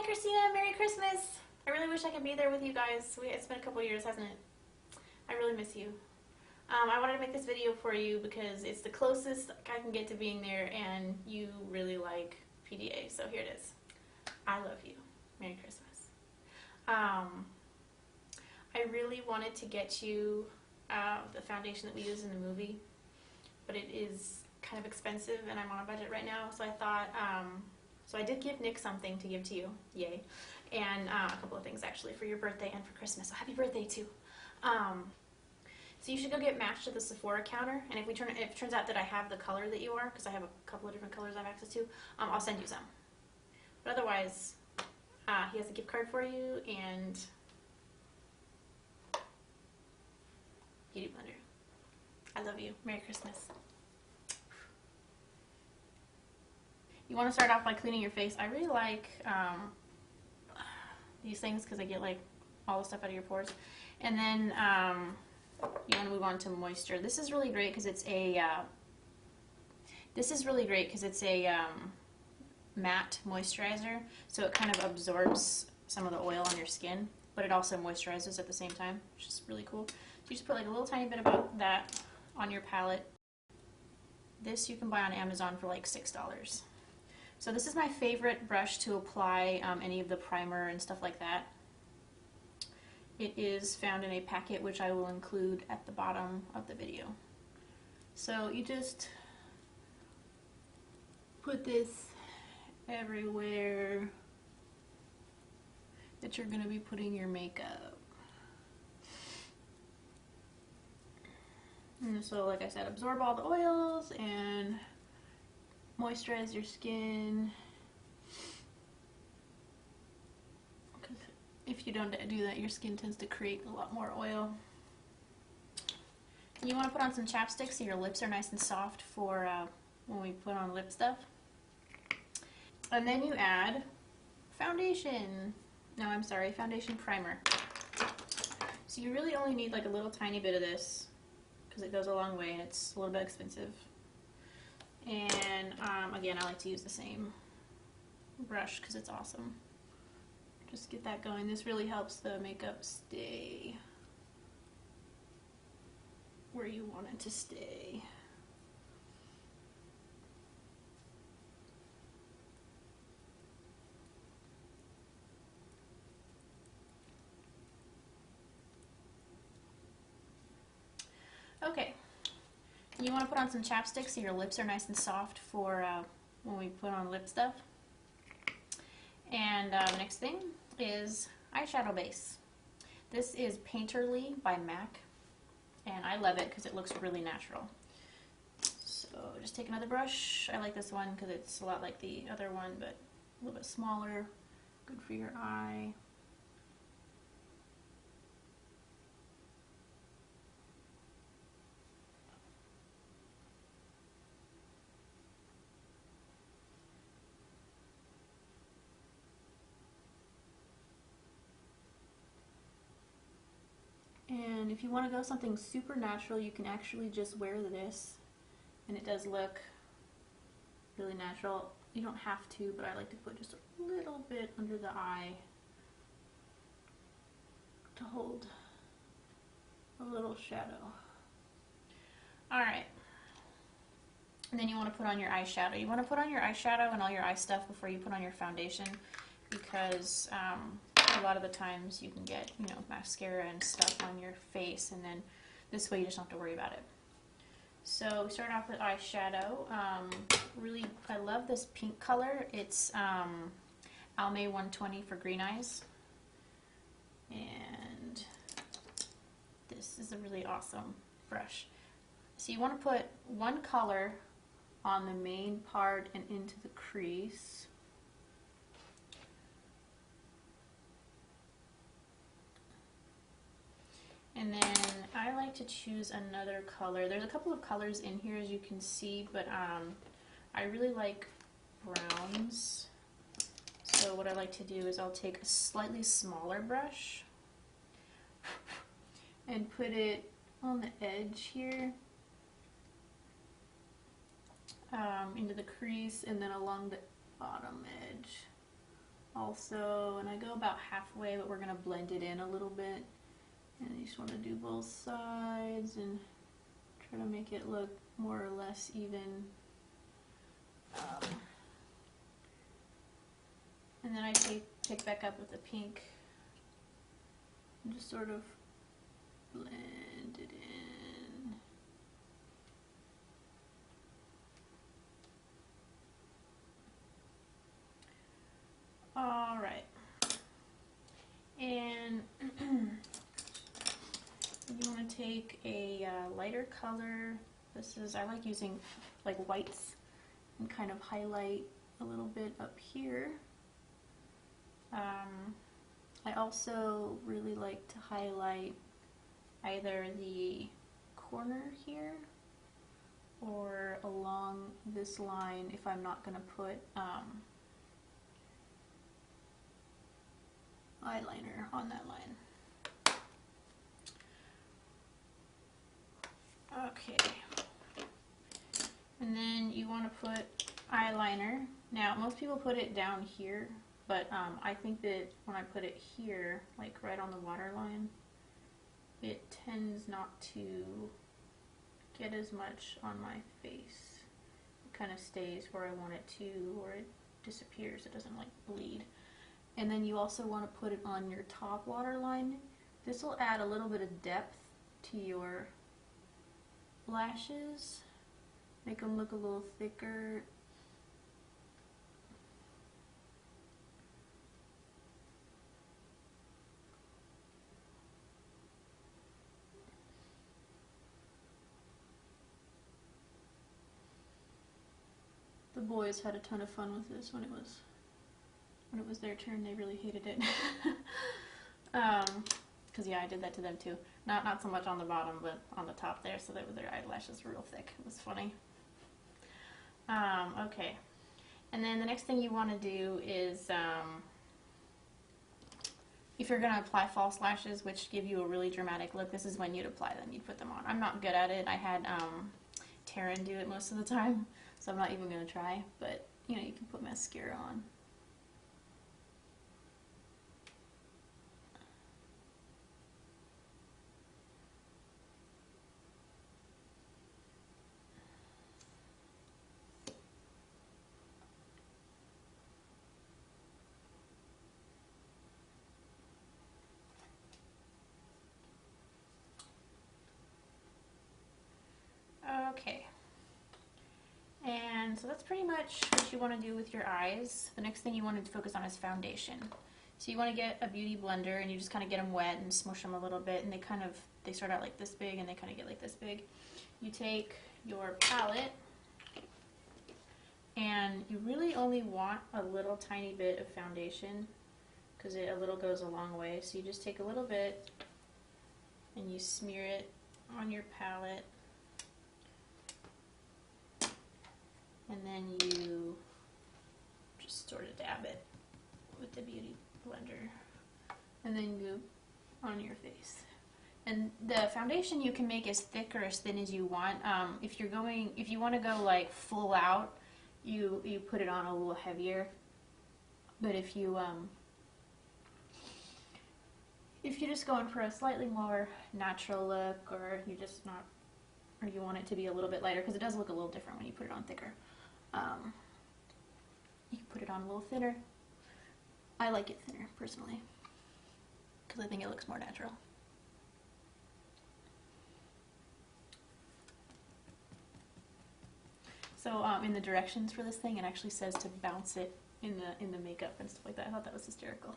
Christina, Merry Christmas! I really wish I could be there with you guys. It's been a couple years, hasn't it? I really miss you. I wanted to make this video for you because it's the closest I can get to being there, and you really like PDA, so here it is. I love you. Merry Christmas. I really wanted to get you the foundation that we use in the movie, but it is kind of expensive and I'm on a budget right now, so I thought, so I did give Nick something to give to you, yay, and a couple of things actually for your birthday and for Christmas, so happy birthday too. So you should go get matched to the Sephora counter, and if it turns out that I have the color that you are, because I have a couple of different colors I have access to, I'll send you some. But otherwise, he has a gift card for you, and Beauty Blender. I love you. Merry Christmas. You want to start off by cleaning your face. I really like these things because they get like all the stuff out of your pores. And then you want to move on to moisture. This is really great because it's a matte moisturizer, so it kind of absorbs some of the oil on your skin, but it also moisturizes at the same time, which is really cool. So you just put like a little tiny bit of that on your palette. This you can buy on Amazon for like $6. So this is my favorite brush to apply any of the primer and stuff like that. It is found in a packet which I will include at the bottom of the video. So you just put this everywhere that you're going to be putting your makeup. And so, like I said, absorb all the oils and moisturize your skin. Because if you don't do that, your skin tends to create a lot more oil. And you want to put on some chapstick so your lips are nice and soft for when we put on lip stuff. And then you add foundation. No, I'm sorry, foundation primer. So you really only need like a little tiny bit of this because it goes a long way and it's a little bit expensive. And again, I like to use the same brush because it's awesome. Just get that going. This really helps the makeup stay where you want it to stay. Okay, you want to put on some chapstick so your lips are nice and soft for when we put on lip stuff. And next thing is eyeshadow base. This is Painterly by MAC, and I love it because it looks really natural. So just take another brush. I like this one because it's a lot like the other one, but a little bit smaller, good for your eye. And if you want to go something super natural, you can actually just wear this, and it does look really natural. You don't have to, but I like to put just a little bit under the eye to hold a little shadow. Alright. And then you want to put on your eyeshadow. You want to put on your eyeshadow and all your eye stuff before you put on your foundation, because a lot of the times you can get, you know, mascara and stuff on your face, and then this way you just don't have to worry about it. So we start off with eyeshadow. Really, I love this pink color. It's Alamay 120 for green eyes. And this is a really awesome brush. So you want to put one color on the main part and into the crease. And then I like to choose another color. There's a couple of colors in here, as you can see, but I really like browns. So what I like to do is I'll take a slightly smaller brush and put it on the edge here, into the crease, and then along the bottom edge also, and I go about halfway, but we're going to blend it in a little bit. And you just want to do both sides and try to make it look more or less even. And then I pick back up with the pink and just sort of blend it in. All right. And you want to take a lighter color. I like using like whites and kind of highlight a little bit up here. I also really like to highlight either the corner here or along this line if I'm not going to put eyeliner on that line. Okay. And then you want to put eyeliner. Now, most people put it down here, but I think that when I put it here, like right on the waterline, it tends not to get as much on my face. It kind of stays where I want it to, or it disappears. It doesn't like bleed. And then you also want to put it on your top waterline. This will add a little bit of depth to your lashes, make them look a little thicker. The boys had a ton of fun with this when it was their turn. They really hated it. Because yeah, I did that to them too. Not so much on the bottom, but on the top there, so that their eyelashes were real thick. It was funny. Okay. And then the next thing you want to do is, if you're going to apply false lashes, which give you a really dramatic look, this is when you'd apply them. You'd put them on. I'm not good at it. I had Taryn do it most of the time, so I'm not even going to try. But, you know, you can put mascara on. Okay, and so that's pretty much what you want to do with your eyes. The next thing you want to focus on is foundation. So you want to get a beauty blender and you just kind of get them wet and smush them a little bit, and they start out like this big and they kind of get like this big. You take your palette and you really only want a little tiny bit of foundation because a little goes a long way. So you just take a little bit and you smear it on your palette. And then you just sort of dab it with the beauty blender. And then you on your face. And the foundation you can make as thick or as thin as you want. If you want to go like full out, you put it on a little heavier. But if you're just going for a slightly more natural look, or you want it to be a little bit lighter, because it does look a little different when you put it on thicker. You can put it on a little thinner. I like it thinner, personally, because I think it looks more natural. So in the directions for this thing, it actually says to bounce it in the makeup and stuff like that. I thought that was hysterical.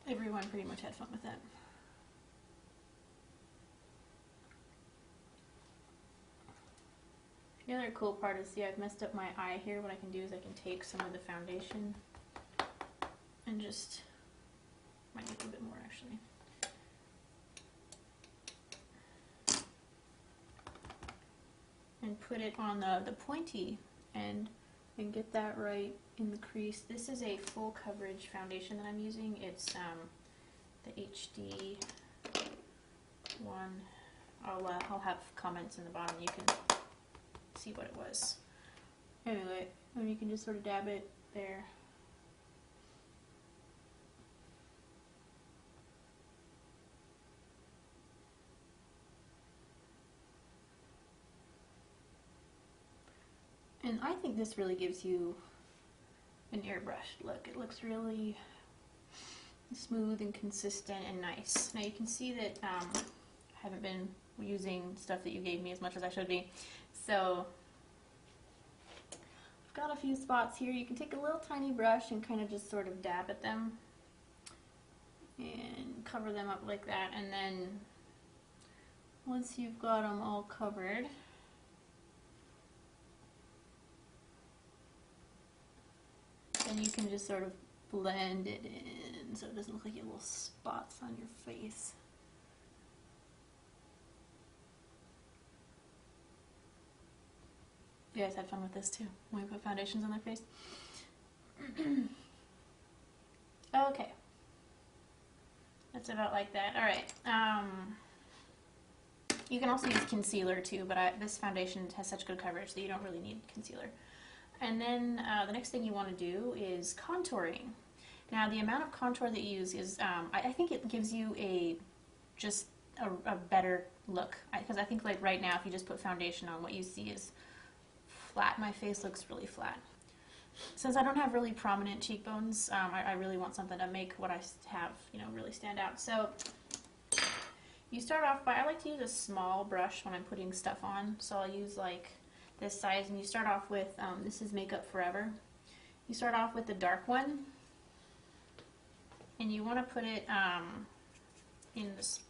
Everyone pretty much had fun with that. The other cool part is, see, I've messed up my eye here. What I can do is I can take some of the foundation and just, might need a bit more actually. And put it on the pointy end and get that right in the crease. This is a full coverage foundation that I'm using. It's the HD one. I'll have comments in the bottom. You can see what it was. Anyway, and you can just sort of dab it there. And I think this really gives you an airbrushed look. It looks really smooth and consistent and nice. Now you can see that I haven't been using stuff that you gave me as much as I should be. So I've got a few spots here. You can take a little tiny brush and kind of just sort of dab at them and cover them up like that. And then once you've got them all covered, then you can just sort of blend it in so it doesn't look like you have little spots on your face. You guys had fun with this too, when we put foundations on their face. Okay. That's about like that. Alright. You can also use concealer too, but this foundation has such good coverage that you don't really need concealer. And then the next thing you want to do is contouring. Now the amount of contour that you use is, I think it gives you just a better look. Because I think like right now if you just put foundation on, what you see is flat. My face looks really flat. Since I don't have really prominent cheekbones, I really want something to make what I have, you know, really stand out. So you start off by, I like to use a small brush when I'm putting stuff on. So I'll use like this size, and you start off with, this is Makeup Forever. You start off with the dark one, and you want to put it in this,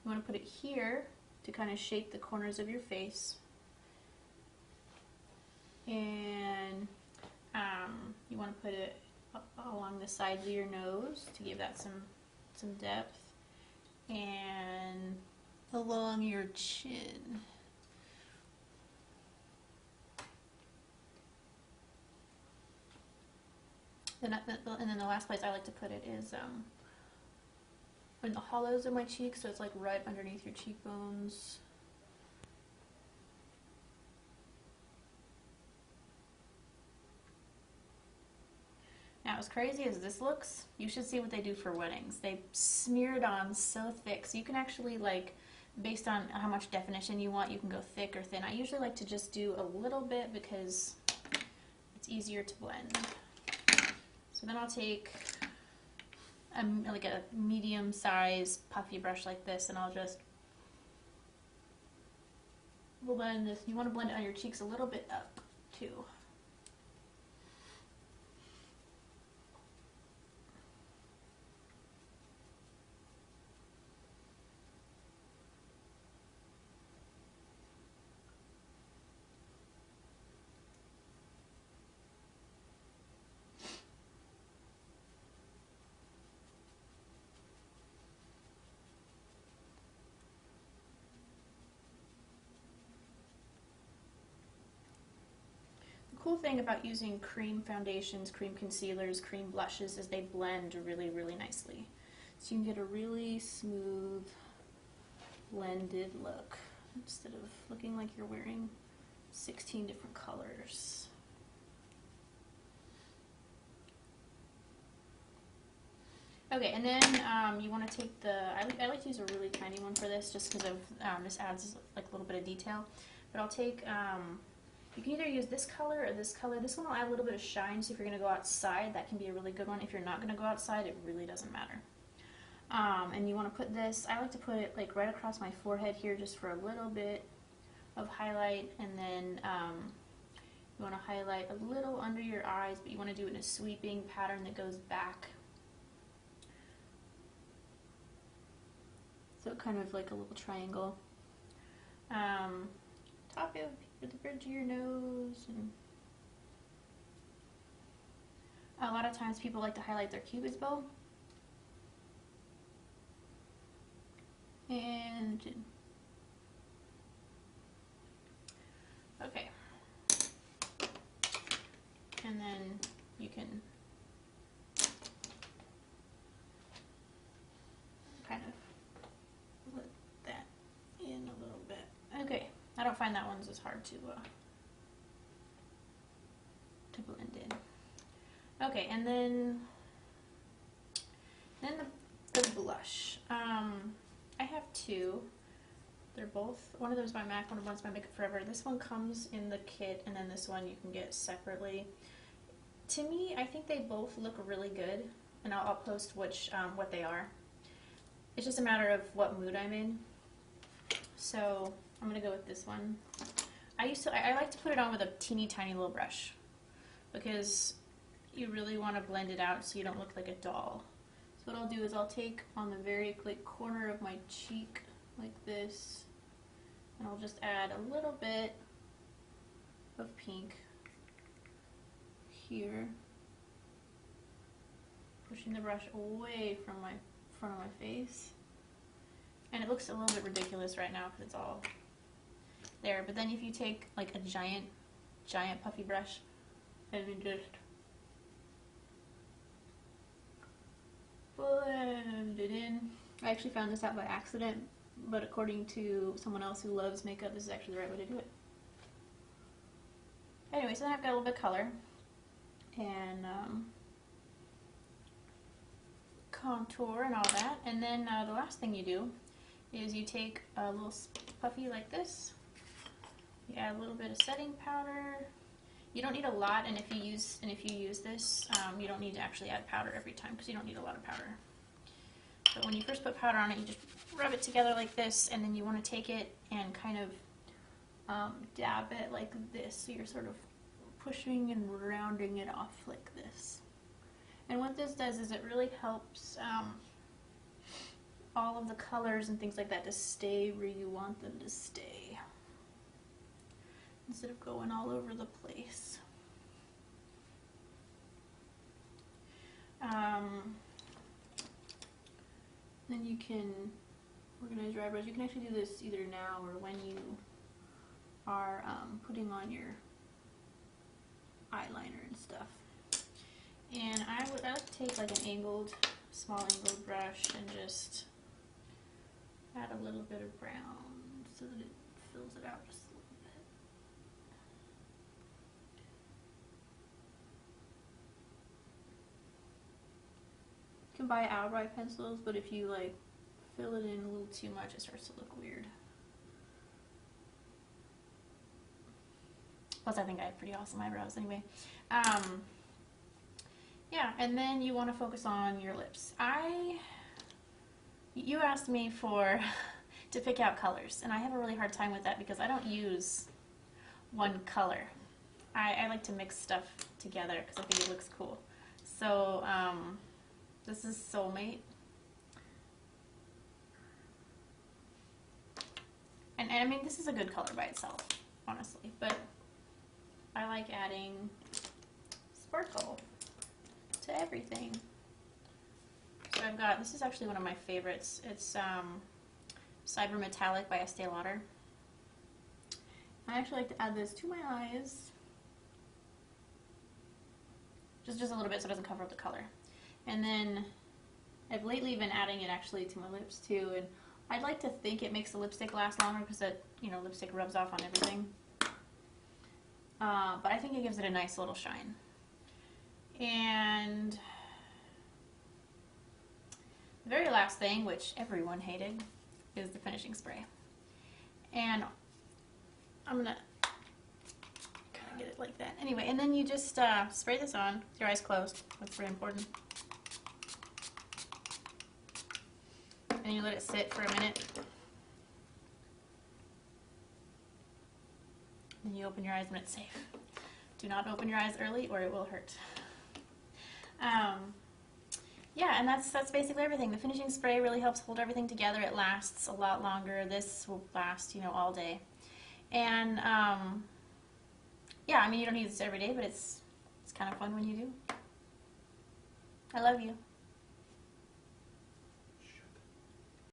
you want to put it here to kind of shape the corners of your face. And you want to put it along the sides of your nose to give that some depth, and along your chin. And then the last place I like to put it is in the hollows of my cheeks, so it's like right underneath your cheekbones. Now, as crazy as this looks, you should see what they do for weddings. They smear it on so thick, so you can actually, like, based on how much definition you want, you can go thick or thin. I usually like to just do a little bit because it's easier to blend. So then I'll take like a medium size puffy brush like this, and I'll just blend this. You want to blend it on your cheeks a little bit up too. The cool thing about using cream foundations, cream concealers, cream blushes is they blend really, really nicely. So you can get a really smooth, blended look instead of looking like you're wearing 16 different colors. Okay, and then you want to take the, I like to use a really tiny one for this just because of this adds like a little bit of detail. But I'll take, you can either use this color or this color. This one will add a little bit of shine, so if you're going to go outside, that can be a really good one. If you're not going to go outside, it really doesn't matter. And you want to put this, I like to put it like right across my forehead here just for a little bit of highlight, and then you want to highlight a little under your eyes, but you want to do it in a sweeping pattern that goes back. So kind of like a little triangle. Top of the bridge of your nose. And a lot of times people like to highlight their cupid's bow. And chin. Okay. And then you can kind of put that in a little bit. Okay. I don't find that one's as hard to Okay, and then the blush. I have two. They're both, one of them's by MAC, one of them's by Makeup Forever. This one comes in the kit, and then this one you can get separately. To me, I think they both look really good, and I'll post what they are. It's just a matter of what mood I'm in. So I'm gonna go with this one. I like to put it on with a teeny tiny little brush because you really want to blend it out so you don't look like a doll. So what I'll do is I'll take on the very corner of my cheek like this, and I'll just add a little bit of pink here, pushing the brush away from my front of my face. And it looks a little bit ridiculous right now because it's all there, but then if you take like a giant puffy brush and then just blend it in. I actually found this out by accident, but according to someone else who loves makeup, this is actually the right way to do it. Anyway, so then I've got a little bit of color and contour and all that, and then the last thing you do is you take a little puffy like this, you add a little bit of setting powder. You don't need a lot, and if you use this, you don't need to actually add powder every time because you don't need a lot of powder. But when you first put powder on it, you just rub it together like this, and then you want to take it and kind of dab it like this, so you're sort of pushing and rounding it off like this. And what this does is it really helps all of the colors and things like that to stay where you want them to stay, instead of going all over the place. Then you can organize your eyebrows. You can actually do this either now or when you are putting on your eyeliner and stuff. And I like to take like an small angled brush and just add a little bit of brown so that it fills it out just a little bit. You can buy outright pencils, but if you like fill it in a little too much, it starts to look weird. Plus I think I have pretty awesome eyebrows anyway. Yeah, and then you want to focus on your lips. You asked me to pick out colors, and I have a really hard time with that because I don't use one color. I like to mix stuff together because I think it looks cool. So this is Soulmate. And I mean, this is a good color by itself, honestly, but I like adding sparkle to everything. So I've got, this is actually one of my favorites. It's Cyber Metallic by Este Lauder. I actually like to add this to my eyes. Just a little bit so it doesn't cover up the color. And then I've lately been adding it actually to my lips too, and I'd like to think it makes the lipstick last longer because that, lipstick rubs off on everything. But I think it gives it a nice little shine. And the very last thing, which everyone hated, is the finishing spray. And I'm gonna kind of get it like that. Anyway, and then you just spray this on with your eyes closed. That's very important. And you let it sit for a minute. Then you open your eyes when it's safe. Do not open your eyes early or it will hurt. Yeah, and that's basically everything. The finishing spray really helps hold everything together. It lasts a lot longer. This will last, all day. And yeah, I mean, you don't need this every day, but it's kind of fun when you do. I love you.